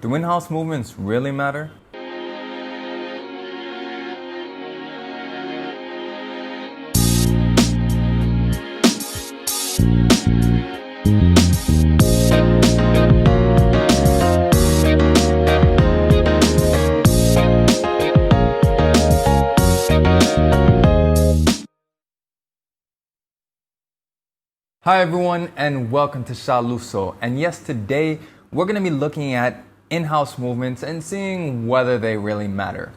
Do in-house movements really matter? Hi everyone and welcome to Shaluso. And yes, today we're going to be looking at in-house movements and seeing whether they really matter.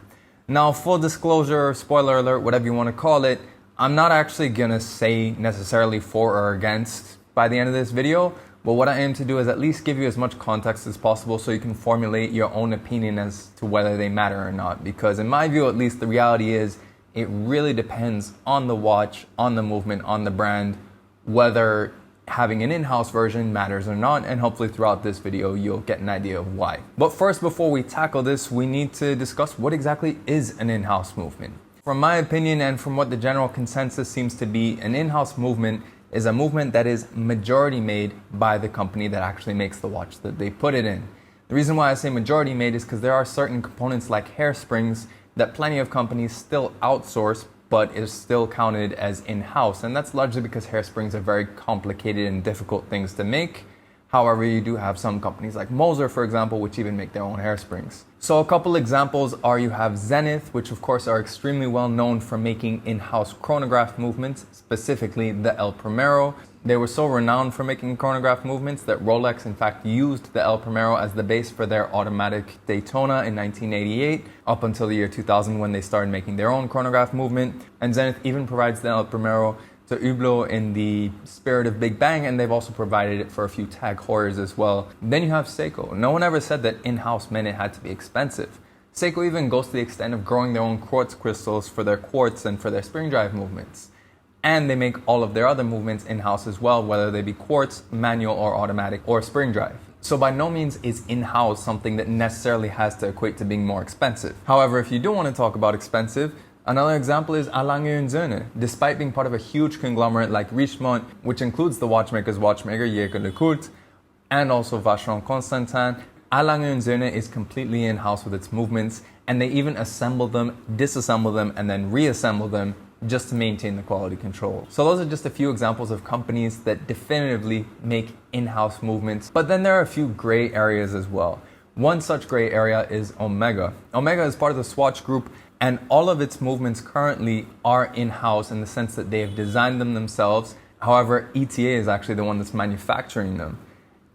Now, full disclosure, spoiler alert, whatever you want to call it, I'm not actually going to say necessarily for or against by the end of this video, but what I aim to do is at least give you as much context as possible so you can formulate your own opinion as to whether they matter or not. Because in my view, at least, the reality is it really depends on the watch, on the movement, on the brand, whether having an in-house version matters or not, and hopefully throughout this video you'll get an idea of why. But first, before we tackle this, we need to discuss what exactly is an in-house movement. From my opinion and from what the general consensus seems to be, an in-house movement is a movement that is majority made by the company that actually makes the watch that they put it in. The reason why I say majority made is because there are certain components like hairsprings that plenty of companies still outsource but is still counted as in-house. And that's largely because hairsprings are very complicated and difficult things to make. However, you do have some companies like Moser, for example, which even make their own hairsprings. So a couple examples are you have Zenith, which of course are extremely well known for making in-house chronograph movements, specifically the El Primero. They were so renowned for making chronograph movements that Rolex in fact used the El Primero as the base for their automatic Daytona in 1988, up until the year 2000 when they started making their own chronograph movement. And Zenith even provides the El Primero to Hublot in the spirit of Big Bang, and they've also provided it for a few Tag Heuers as well. Then you have Seiko. No one ever said that in-house meant it had to be expensive. Seiko even goes to the extent of growing their own quartz crystals for their quartz and for their spring drive movements. And they make all of their other movements in-house as well, whether they be quartz, manual or automatic, or spring drive. So by no means is in-house something that necessarily has to equate to being more expensive. However, if you do want to talk about expensive, another example is A. Lange & Söhne. Despite being part of a huge conglomerate like Richemont, which includes the watchmaker's watchmaker Jaeger LeCoultre, and also Vacheron Constantin, A. Lange & Söhne is completely in-house with its movements, and they even assemble them, disassemble them, and then reassemble them just to maintain the quality control. So those are just a few examples of companies that definitively make in-house movements. But then there are a few gray areas as well. One such gray area is Omega. Omega is part of the Swatch Group, and all of its movements currently are in-house in the sense that they have designed them themselves. However, ETA is actually the one that's manufacturing them.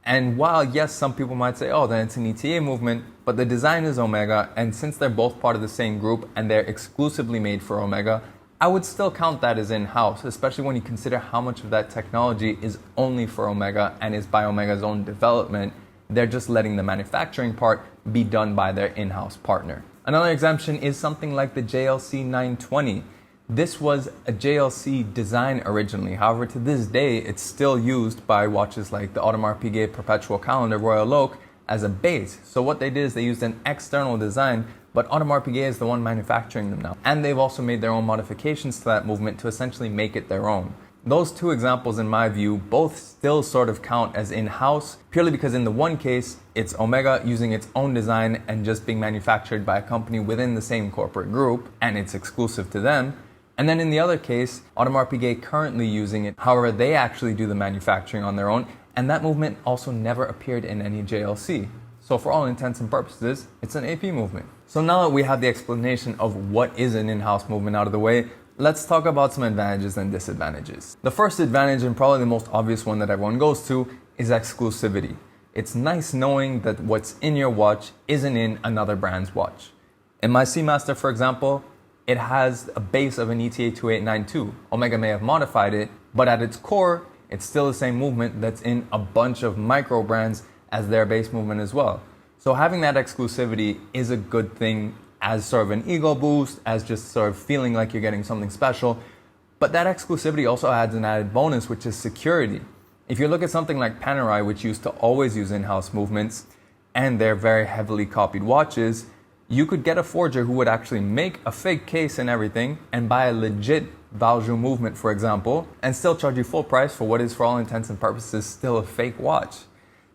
And while yes, some people might say, oh, then it's an ETA movement, but the design is Omega, and since they're both part of the same group and they're exclusively made for Omega, I would still count that as in-house, especially when you consider how much of that technology is only for Omega and is by Omega's own development. They're just letting the manufacturing part be done by their in-house partner. Another exemption is something like the JLC 920. This was a JLC design originally. However, to this day, it's still used by watches like the Audemars Piguet Perpetual Calendar Royal Oak as a base. So what they did is they used an external design, but Audemars Piguet is the one manufacturing them now. And they've also made their own modifications to that movement to essentially make it their own. Those two examples, in my view, both still sort of count as in-house, purely because in the one case, it's Omega using its own design and just being manufactured by a company within the same corporate group, and it's exclusive to them. And then in the other case, Audemars Piguet currently using it. However, they actually do the manufacturing on their own, and that movement also never appeared in any JLC. So for all intents and purposes, it's an AP movement. So now that we have the explanation of what is an in-house movement out of the way, let's talk about some advantages and disadvantages. The first advantage, and probably the most obvious one that everyone goes to, is exclusivity. It's nice knowing that what's in your watch isn't in another brand's watch. In my Seamaster, for example, it has a base of an ETA 2892. Omega may have modified it, but at its core, it's still the same movement that's in a bunch of micro brands as their base movement as well. So having that exclusivity is a good thing as sort of an ego boost, as just sort of feeling like you're getting something special. But that exclusivity also adds an added bonus, which is security. If you look at something like Panerai, which used to always use in-house movements, and they're very heavily copied watches, you could get a forger who would actually make a fake case and everything and buy a legit Valjoux movement, for example, and still charge you full price for what is, for all intents and purposes, still a fake watch.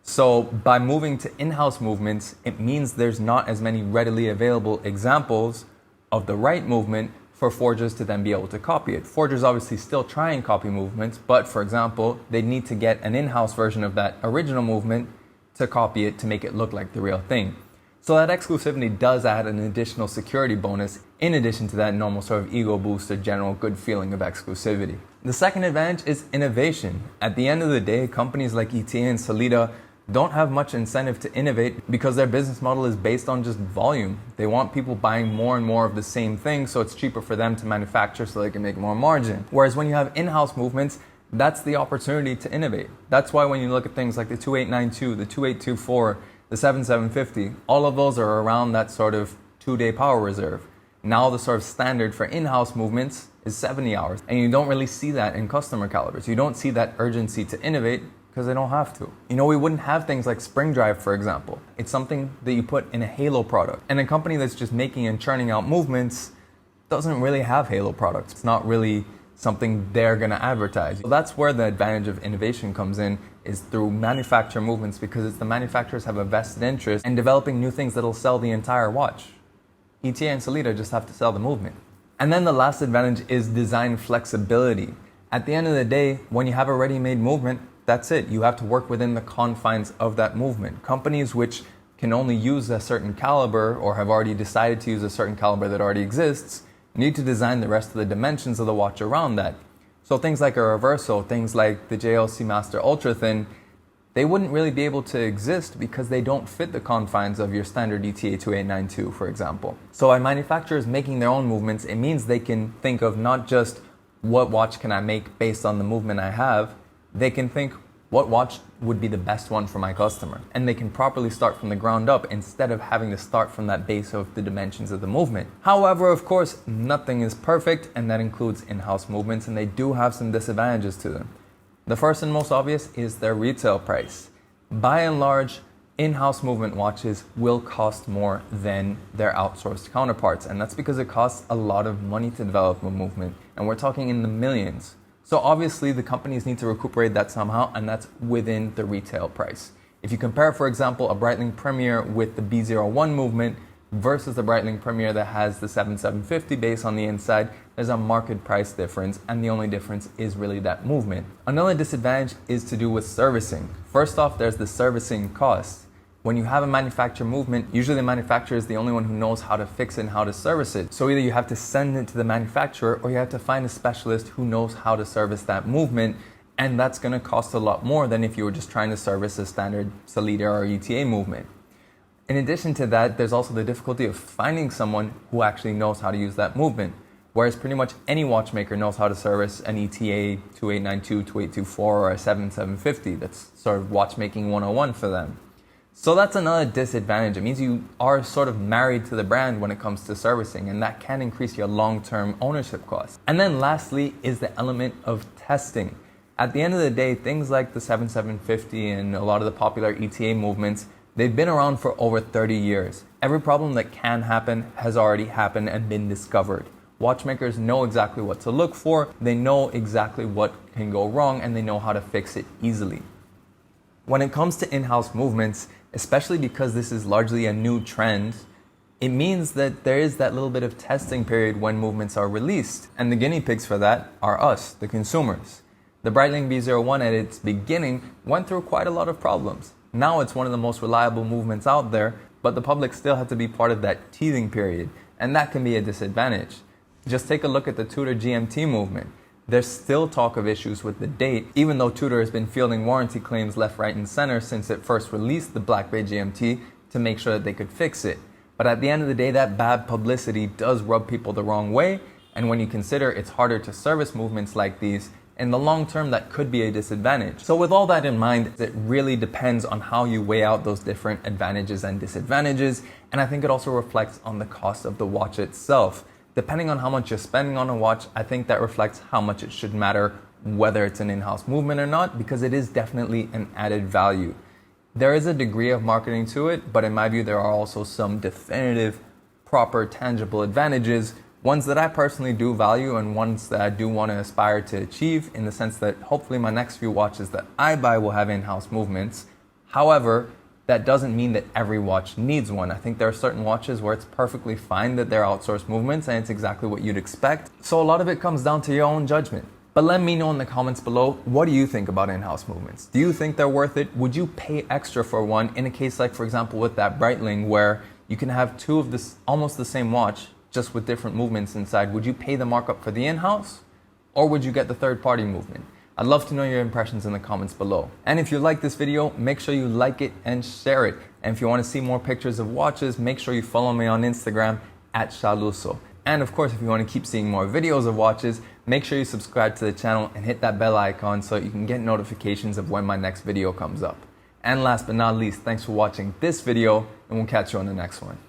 So by moving to in-house movements, it means there's not as many readily available examples of the right movement for forgers to then be able to copy it. Forgers obviously still try and copy movements, but for example, they need to get an in-house version of that original movement to copy it to make it look like the real thing. So that exclusivity does add an additional security bonus in addition to that normal sort of ego boost or general good feeling of exclusivity. The second advantage is innovation. At the end of the day, companies like ETA and Solida don't have much incentive to innovate because their business model is based on just volume. They want people buying more and more of the same thing, so it's cheaper for them to manufacture so they can make more margin. Whereas when you have in-house movements, that's the opportunity to innovate. That's why when you look at things like the 2892, the 2824, the 7750, all of those are around that sort of 2-day power reserve. Now the sort of standard for in-house movements is 70 hours. And you don't really see that in customer calibers. You don't see that urgency to innovate because they don't have to. You know, we wouldn't have things like spring drive, for example. It's something that you put in a Halo product. And a company that's just making and churning out movements doesn't really have Halo products. It's not really something they're going to advertise. So that's where the advantage of innovation comes in, is through manufacturer movements, because it's the manufacturers have a vested interest in developing new things that'll sell the entire watch. ETA and Solida just have to sell the movement. And then the last advantage is design flexibility. At the end of the day, when you have a ready-made movement, that's it. You have to work within the confines of that movement. Companies which can only use a certain caliber or have already decided to use a certain caliber that already exists need to design the rest of the dimensions of the watch around that. So things like a reversal, things like the JLC Master Ultra Thin, they wouldn't really be able to exist because they don't fit the confines of your standard ETA 2892, for example. So by manufacturers making their own movements, it means they can think of not just what watch can I make based on the movement I have, they can think what watch would be the best one for my customer. And they can properly start from the ground up instead of having to start from that base of the dimensions of the movement. However, of course, nothing is perfect, and that includes in-house movements, and they do have some disadvantages to them. The first and most obvious is their retail price. By and large, in-house movement watches will cost more than their outsourced counterparts, and that's because it costs a lot of money to develop a movement, and we're talking in the millions. So obviously the companies need to recuperate that somehow, and that's within the retail price. If you compare, for example, a Breitling Premier with the B01 movement versus the Breitling Premier that has the 7750 base on the inside, there's a market price difference, and the only difference is really that movement. Another disadvantage is to do with servicing. First off, there's the servicing cost. When you have a manufacturer movement, usually the manufacturer is the only one who knows how to fix it and how to service it. So either you have to send it to the manufacturer or you have to find a specialist who knows how to service that movement, and that's going to cost a lot more than if you were just trying to service a standard Solida or ETA movement. In addition to that, there's also the difficulty of finding someone who actually knows how to use that movement, whereas pretty much any watchmaker knows how to service an ETA 2892, 2824, or a 7750. That's sort of watchmaking 101 for them. So that's another disadvantage. It means you are sort of married to the brand when it comes to servicing, and that can increase your long-term ownership costs. And then lastly is the element of testing. At the end of the day, things like the 7750 and a lot of the popular ETA movements, they've been around for over 30 years. Every problem that can happen has already happened and been discovered. Watchmakers know exactly what to look for, they know exactly what can go wrong, and they know how to fix it easily. When it comes to in-house movements, especially because this is largely a new trend, it means that there is that little bit of testing period when movements are released. And the guinea pigs for that are us, the consumers. The Breitling B01 at its beginning went through quite a lot of problems. Now it's one of the most reliable movements out there, but the public still had to be part of that teething period, and that can be a disadvantage. Just take a look at the Tudor GMT movement. There's still talk of issues with the date, even though Tudor has been fielding warranty claims left, right, and center since it first released the Black Bay GMT to make sure that they could fix it. But at the end of the day, that bad publicity does rub people the wrong way, and when you consider it's harder to service movements like these, in the long term, that could be a disadvantage. So with all that in mind, it really depends on how you weigh out those different advantages and disadvantages, and I think it also reflects on the cost of the watch itself. Depending on how much you're spending on a watch, I think that reflects how much it should matter whether it's an in-house movement or not, because it is definitely an added value. There is a degree of marketing to it, but in my view, there are also some definitive, proper, tangible advantages, ones that I personally do value and ones that I do want to aspire to achieve, in the sense that hopefully my next few watches that I buy will have in-house movements. However, that doesn't mean that every watch needs one. I think there are certain watches where it's perfectly fine that they're outsourced movements and it's exactly what you'd expect. So a lot of it comes down to your own judgment. But let me know in the comments below, what do you think about in-house movements? Do you think they're worth it? Would you pay extra for one in a case like, for example, with that Breitling where you can have two of this almost the same watch just with different movements inside? Would you pay the markup for the in-house or would you get the third-party movement? I'd love to know your impressions in the comments below. And if you like this video, make sure you like it and share it. And if you want to see more pictures of watches, make sure you follow me on Instagram @shaluso. And of course, if you want to keep seeing more videos of watches, make sure you subscribe to the channel and hit that bell icon so you can get notifications of when my next video comes up. And last but not least, thanks for watching this video and we'll catch you on the next one.